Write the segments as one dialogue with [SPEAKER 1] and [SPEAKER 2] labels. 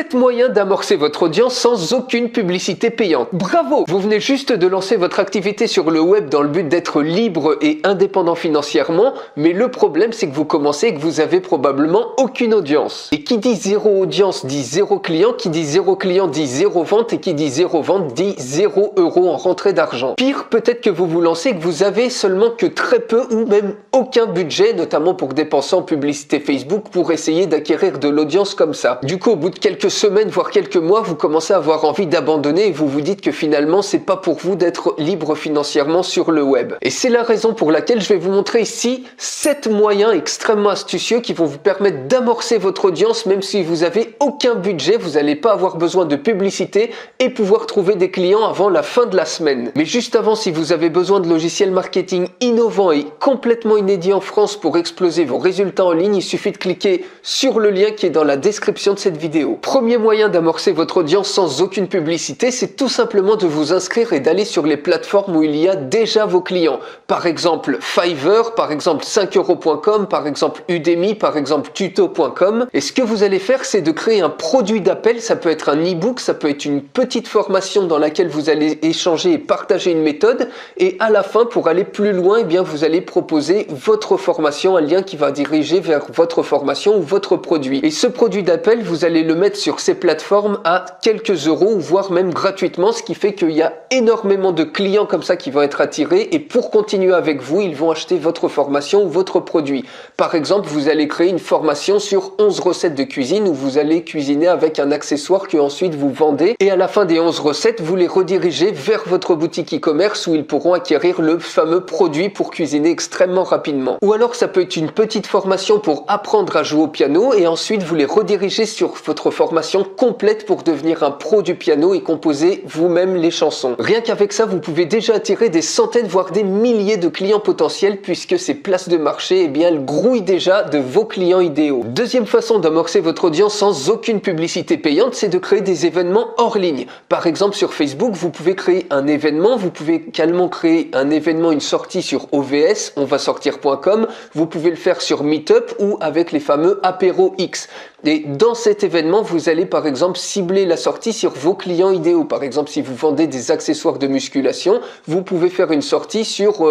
[SPEAKER 1] 7 moyens d'amorcer votre audience sans aucune publicité payante. Bravo! Vous venez juste de lancer votre activité sur le web dans le but d'être libre et indépendant financièrement, mais le problème c'est que vous commencez et que vous avez probablement aucune audience. Et qui dit zéro audience dit zéro client, qui dit zéro client dit zéro vente, et qui dit zéro vente dit 0 € en rentrée d'argent. Pire, peut-être que vous vous lancez et que vous avez seulement que très peu ou même aucun budget, notamment pour dépenser en publicité Facebook, pour essayer d'acquérir de l'audience comme ça. Du coup, au bout de quelques semaines, voire quelques mois, vous commencez à avoir envie d'abandonner et vous vous dites que finalement, c'est pas pour vous d'être libre financièrement sur le web. Et c'est la raison pour laquelle je vais vous montrer ici 7 moyens extrêmement astucieux qui vont vous permettre d'amorcer votre audience même si vous avez aucun budget, vous n'allez pas avoir besoin de publicité et pouvoir trouver des clients avant la fin de la semaine. Mais juste avant, si vous avez besoin de logiciels marketing innovants et complètement inédits en France pour exploser vos résultats en ligne, il suffit de cliquer sur le lien qui est dans la description de cette vidéo. Premier moyen d'amorcer votre audience sans aucune publicité, c'est tout simplement de vous inscrire et d'aller sur les plateformes où il y a déjà vos clients. Par exemple Fiverr, par exemple 5euros.com, par exemple Udemy, par exemple tuto.com. Et ce que vous allez faire, c'est de créer un produit d'appel. Ça peut être un e-book, ça peut être une petite formation dans laquelle vous allez échanger et partager une méthode. Et à la fin, pour aller plus loin, eh bien, vous allez proposer votre formation, un lien qui va diriger vers votre formation ou votre produit. Et ce produit d'appel, vous allez le mettre sur ces plateformes à quelques euros, voire même gratuitement, ce qui fait qu'il y a énormément de clients comme ça qui vont être attirés et pour continuer avec vous, ils vont acheter votre formation ou votre produit. Par exemple, vous allez créer une formation sur 11 recettes de cuisine où vous allez cuisiner avec un accessoire que ensuite vous vendez et à la fin des 11 recettes, vous les redirigez vers votre boutique e-commerce où ils pourront acquérir le fameux produit pour cuisiner extrêmement rapidement. Ou alors ça peut être une petite formation pour apprendre à jouer au piano et ensuite vous les redirigez sur votre formation complète pour devenir un pro du piano et composer vous-même les chansons. Rien qu'avec ça, vous pouvez déjà attirer des centaines voire des milliers de clients potentiels puisque ces places de marché, eh bien, elles grouillent déjà de vos clients idéaux. Deuxième façon d'amorcer votre audience sans aucune publicité payante, c'est de créer des événements hors ligne. Par exemple, sur Facebook, vous pouvez créer un événement, vous pouvez également créer un événement, une sortie sur OVS, onvasortir.com, vous pouvez le faire sur Meetup ou avec les fameux apéros X. Et dans cet événement, vous allez par exemple cibler la sortie sur vos clients idéaux. Par exemple, si vous vendez des accessoires de musculation, vous pouvez faire une sortie sur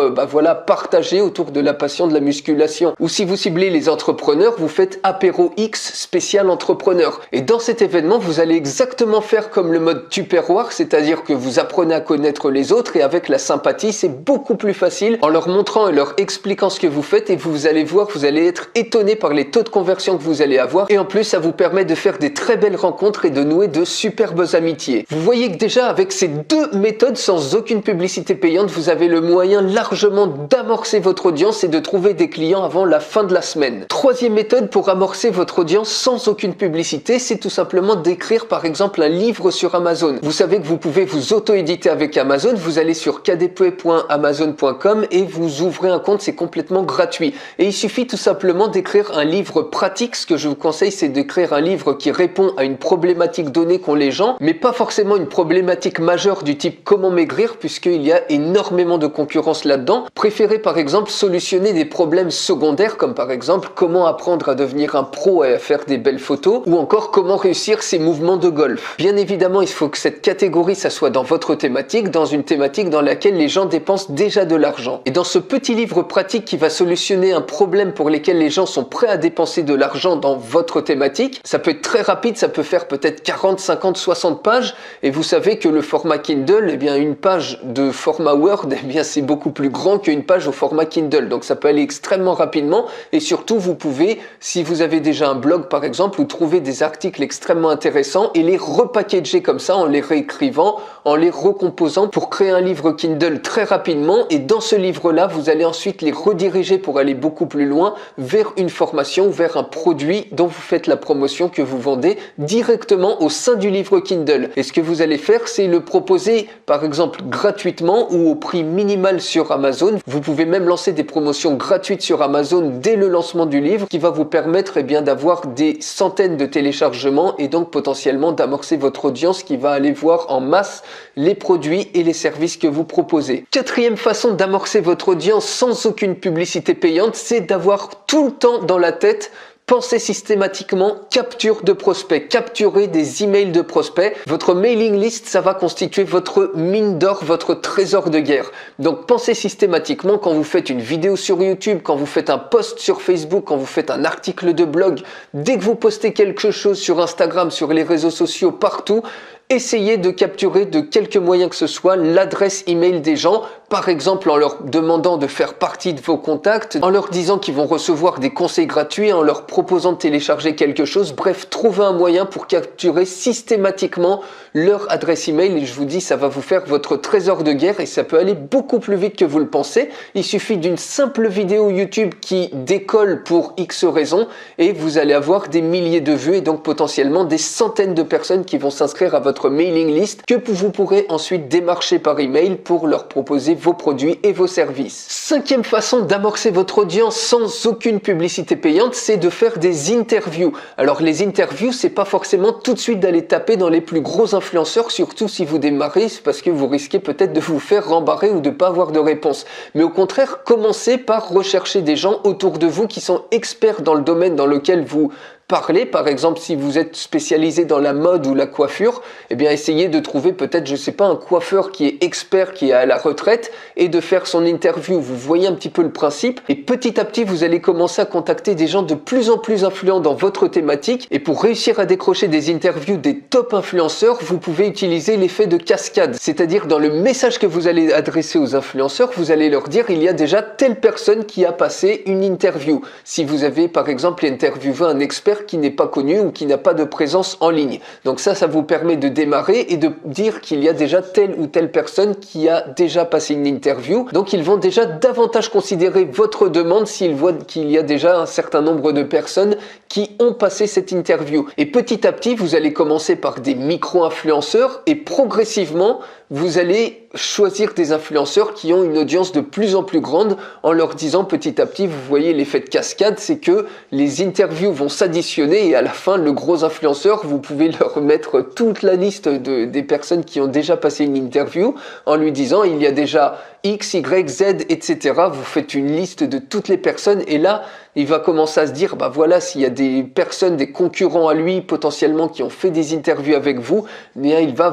[SPEAKER 1] partager autour de la passion de la musculation. Ou si vous ciblez les entrepreneurs, vous faites apéro X spécial entrepreneur. Et dans cet événement, vous allez exactement faire comme le mode Tupperware, c'est-à-dire que vous apprenez à connaître les autres et avec la sympathie, c'est beaucoup plus facile en leur montrant et leur expliquant ce que vous faites et vous allez voir, vous allez être étonné par les taux de conversion que vous allez avoir et en plus ça vous permet de faire des très belles rencontres et de nouer de superbes amitiés. Vous voyez que déjà avec ces deux méthodes sans aucune publicité payante, vous avez le moyen largement d'amorcer votre audience et de trouver des clients avant la fin de la semaine. Troisième méthode pour amorcer votre audience sans aucune publicité, c'est tout simplement d'écrire par exemple un livre sur Amazon. Vous savez que vous pouvez vous auto-éditer avec Amazon, vous allez sur kdp.amazon.com et vous ouvrez un compte, c'est complètement gratuit. Et il suffit tout simplement d'écrire un livre pratique. Ce que je vous conseille, c'est d'écrire un livre qui répond à une problématique donnée qu'ont les gens, mais pas forcément une problématique majeure du type comment maigrir, puisqu'il y a énormément de concurrence là-dedans. Préférez par exemple solutionner des problèmes secondaires, comme par exemple comment apprendre à devenir un pro et à faire des belles photos, ou encore comment réussir ses mouvements de golf. Bien évidemment, il faut que cette catégorie, ça soit dans votre thématique, dans une thématique dans laquelle les gens dépensent déjà de l'argent. Et dans ce petit livre pratique qui va solutionner un problème pour lequel les gens sont prêts à dépenser de l'argent dans votre thématique, ça peut être très rapide, ça peut faire peut-être 40, 50, 60 pages, et vous savez que le format Kindle, eh bien une page de format Word, eh bien c'est beaucoup plus grand qu'une page au format Kindle, donc ça peut aller extrêmement rapidement, et surtout vous pouvez, si vous avez déjà un blog par exemple, ou trouver des articles extrêmement intéressants et les repackager comme ça en les réécrivant, en les recomposant pour créer un livre Kindle très rapidement, et dans ce livre-là, vous allez ensuite les rediriger pour aller beaucoup plus loin vers une formation ou vers un produit dont vous faites la promotion, que vous vendez directement au sein du livre Kindle. Et ce que vous allez faire, c'est le proposer par exemple gratuitement ou au prix minimal sur Amazon. Vous pouvez même lancer des promotions gratuites sur Amazon dès le lancement du livre qui va vous permettre d'avoir des centaines de téléchargements et donc potentiellement d'amorcer votre audience qui va aller voir en masse les produits et les services que vous proposez. Quatrième façon d'amorcer votre audience sans aucune publicité payante, c'est d'avoir tout le temps dans la tête Pensez systématiquement capture de prospects, capturer des emails de prospects. Votre mailing list, ça va constituer votre mine d'or, votre trésor de guerre. Donc pensez systématiquement quand vous faites une vidéo sur YouTube, quand vous faites un post sur Facebook, quand vous faites un article de blog, dès que vous postez quelque chose sur Instagram, sur les réseaux sociaux, partout, essayez de capturer de quelque moyen que ce soit l'adresse email des gens, par exemple en leur demandant de faire partie de vos contacts, en leur disant qu'ils vont recevoir des conseils gratuits, en leur proposant de télécharger quelque chose. Bref, trouvez un moyen pour capturer systématiquement leur adresse email et je vous dis, ça va vous faire votre trésor de guerre et ça peut aller beaucoup plus vite que vous le pensez. Il suffit d'une simple vidéo YouTube qui décolle pour X raisons et vous allez avoir des milliers de vues et donc potentiellement des centaines de personnes qui vont s'inscrire à votre mailing list que vous pourrez ensuite démarcher par email pour leur proposer vos produits et vos services. Cinquième façon d'amorcer votre audience sans aucune publicité payante, c'est de faire des interviews. Alors les interviews, c'est pas forcément tout de suite d'aller taper dans les plus gros influenceurs, surtout si vous démarrez, c'est parce que vous risquez peut-être de vous faire rembarrer ou de pas avoir de réponse. Mais au contraire, commencez par rechercher des gens autour de vous qui sont experts dans le domaine dans lequel vous parler. Par exemple, si vous êtes spécialisé dans la mode ou la coiffure, eh bien essayez de trouver peut-être, je sais pas, un coiffeur qui est expert, qui est à la retraite et de faire son interview. Vous voyez un petit peu le principe et petit à petit, vous allez commencer à contacter des gens de plus en plus influents dans votre thématique et pour réussir à décrocher des interviews des top influenceurs, vous pouvez utiliser l'effet de cascade. C'est-à-dire dans le message que vous allez adresser aux influenceurs, vous allez leur dire il y a déjà telle personne qui a passé une interview. Si vous avez par exemple interviewé un expert qui n'est pas connu ou qui n'a pas de présence en ligne. Donc ça vous permet de démarrer et de dire qu'il y a déjà telle ou telle personne qui a déjà passé une interview. Donc ils vont déjà davantage considérer votre demande s'ils voient qu'il y a déjà un certain nombre de personnes qui ont passé cette interview. Et petit à petit, vous allez commencer par des micro-influenceurs et progressivement, vous allez choisir des influenceurs qui ont une audience de plus en plus grande en leur disant petit à petit, vous voyez l'effet de cascade, c'est que les interviews vont s'additionner et à la fin, le gros influenceur, vous pouvez leur mettre toute la liste des personnes qui ont déjà passé une interview en lui disant il y a déjà X, Y, Z, etc. Vous faites une liste de toutes les personnes et là, il va commencer à se dire, bah voilà, s'il y a des personnes, des concurrents à lui potentiellement qui ont fait des interviews avec vous, eh bien, il va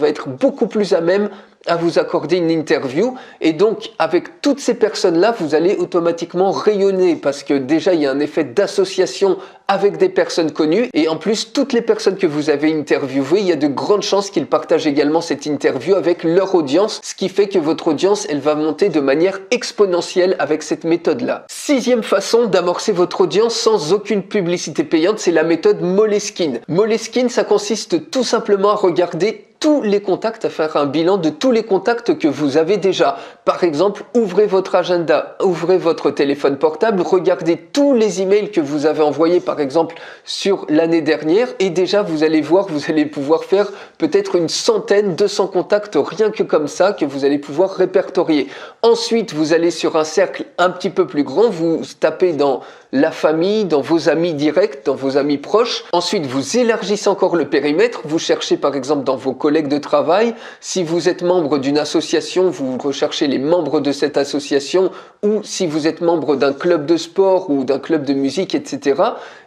[SPEAKER 1] être beaucoup plus à même à vous accorder une interview et donc avec toutes ces personnes-là, vous allez automatiquement rayonner parce que déjà il y a un effet d'association avec des personnes connues et en plus toutes les personnes que vous avez interviewées, il y a de grandes chances qu'ils partagent également cette interview avec leur audience, ce qui fait que votre audience, elle va monter de manière exponentielle avec cette méthode-là. Sixième façon d'amorcer votre audience sans aucune publicité payante, c'est la méthode Moleskine. Moleskine, ça consiste tout simplement à regarder tous les contacts, à faire un bilan de tous les contacts que vous avez déjà. Par exemple, ouvrez votre agenda, ouvrez votre téléphone portable, regardez tous les emails que vous avez envoyés par exemple sur l'année dernière et déjà vous allez voir, vous allez pouvoir faire peut-être une centaine, 200 contacts rien que comme ça que vous allez pouvoir répertorier. Ensuite, vous allez sur un cercle un petit peu plus grand, vous tapez dans la famille, dans vos amis directs, dans vos amis proches. Ensuite, vous élargissez encore le périmètre. Vous cherchez par exemple dans vos collègues de travail. Si vous êtes membre d'une association, vous recherchez les membres de cette association ou si vous êtes membre d'un club de sport ou d'un club de musique, etc.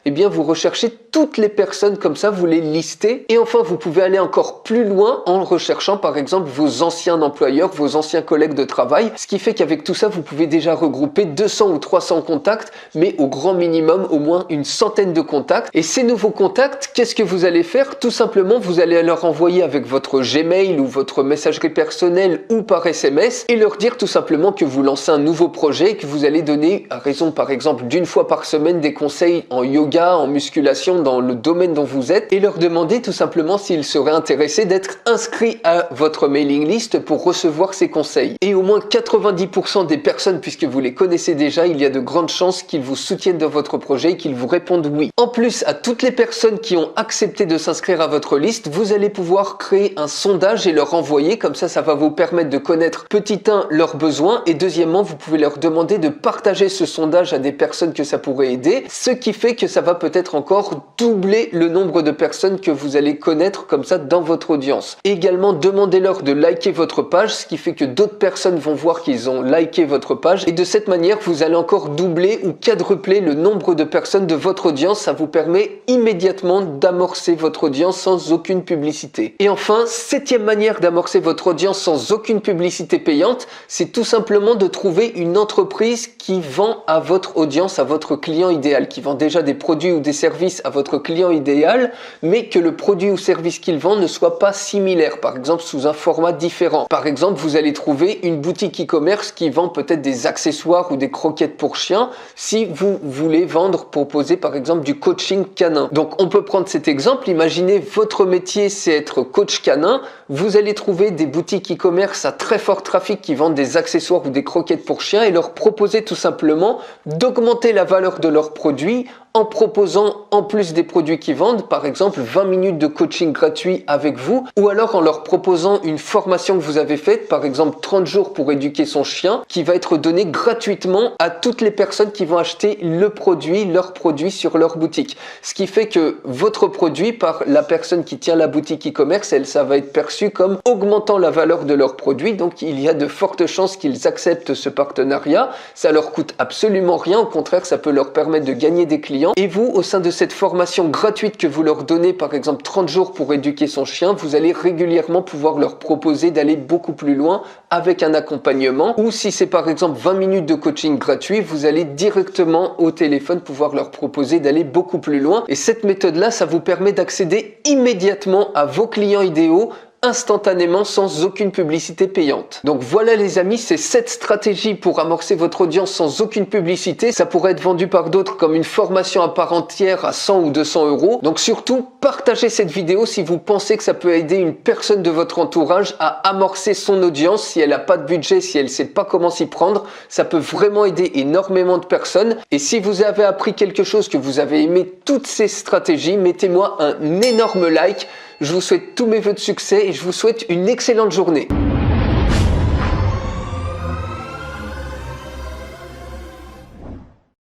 [SPEAKER 1] Eh bien, vous recherchez toutes les personnes comme ça, vous les listez. Et enfin, vous pouvez aller encore plus loin en recherchant par exemple vos anciens employeurs, vos anciens collègues de travail. Ce qui fait qu'avec tout ça, vous pouvez déjà regrouper 200 ou 300 contacts, mais au grand minimum, au moins une centaine de contacts. Et ces nouveaux contacts, qu'est-ce que vous allez faire? Tout simplement, vous allez leur envoyer avec votre Gmail ou votre messagerie personnelle ou par SMS et leur dire tout simplement que vous lancez un nouveau projet, que vous allez donner à raison par exemple d'une fois par semaine des conseils en yoga, en musculation dans le domaine dont vous êtes et leur demander tout simplement s'ils seraient intéressés d'être inscrits à votre mailing list pour recevoir ces conseils. Et au moins 90% des personnes, puisque vous les connaissez déjà, il y a de grandes chances qu'ils vous soutiennent dans votre projet et qu'ils vous répondent oui. En plus, à toutes les personnes qui ont accepté de s'inscrire à votre liste, vous allez pouvoir créer un sondage et leur envoyer, comme ça va vous permettre de connaître petit 1 leurs besoins et deuxièmement, vous pouvez leur demander de partager ce sondage à des personnes que ça pourrait aider, ce qui fait que ça va peut-être encore doubler le nombre de personnes que vous allez connaître comme ça dans votre audience. Également, demandez-leur de liker votre page, ce qui fait que d'autres personnes vont voir qu'ils ont liké votre page. Et de cette manière, vous allez encore doubler ou quadrupler le nombre de personnes de votre audience. Ça vous permet immédiatement d'amorcer votre audience sans aucune publicité. Et enfin, septième manière d'amorcer votre audience sans aucune publicité payante, c'est tout simplement de trouver une entreprise qui vend à votre audience, à votre client idéal, qui vend déjà des produits ou des services à votre client idéal, mais que le produit ou service qu'il vend ne soit pas similaire, par exemple sous un format différent. Par exemple, vous allez trouver une boutique e-commerce qui vend peut-être des accessoires ou des croquettes pour chiens, si vous voulez proposer par exemple du coaching canin. Donc on peut prendre cet exemple, imaginez votre métier c'est être coach canin, vous allez trouver des boutiques e-commerce à très fort trafic qui vendent des accessoires ou des croquettes pour chiens et leur proposer tout simplement d'augmenter la valeur de leurs produits en proposant, en plus des produits qu'ils vendent, par exemple 20 minutes de coaching gratuit avec vous, ou alors en leur proposant une formation que vous avez faite, par exemple 30 jours pour éduquer son chien, qui va être donnée gratuitement à toutes les personnes qui vont acheter leur produit sur leur boutique. Ce qui fait que votre produit, par la personne qui tient la boutique e-commerce, ça va être perçu comme augmentant la valeur de leur produit, donc il y a de fortes chances qu'ils acceptent ce partenariat. Ça leur coûte absolument rien, au contraire, ça peut leur permettre de gagner des clients. Et vous, au sein de cette formation gratuite que vous leur donnez, par exemple 30 jours pour éduquer son chien, vous allez régulièrement pouvoir leur proposer d'aller beaucoup plus loin avec un accompagnement. Ou si c'est par exemple 20 minutes de coaching gratuit, vous allez directement au téléphone pouvoir leur proposer d'aller beaucoup plus loin. Et cette méthode-là, ça vous permet d'accéder immédiatement à vos clients idéaux, instantanément sans aucune publicité payante. Donc voilà les amis, c'est 7 stratégies pour amorcer votre audience sans aucune publicité. Ça pourrait être vendu par d'autres comme une formation à part entière à 100 ou 200 euros. Donc surtout, partagez cette vidéo si vous pensez que ça peut aider une personne de votre entourage à amorcer son audience. Si elle n'a pas de budget, si elle ne sait pas comment s'y prendre, ça peut vraiment aider énormément de personnes. Et si vous avez appris quelque chose, que vous avez aimé toutes ces stratégies, mettez-moi un énorme like. Je vous souhaite tous mes vœux de succès et je vous souhaite une excellente journée.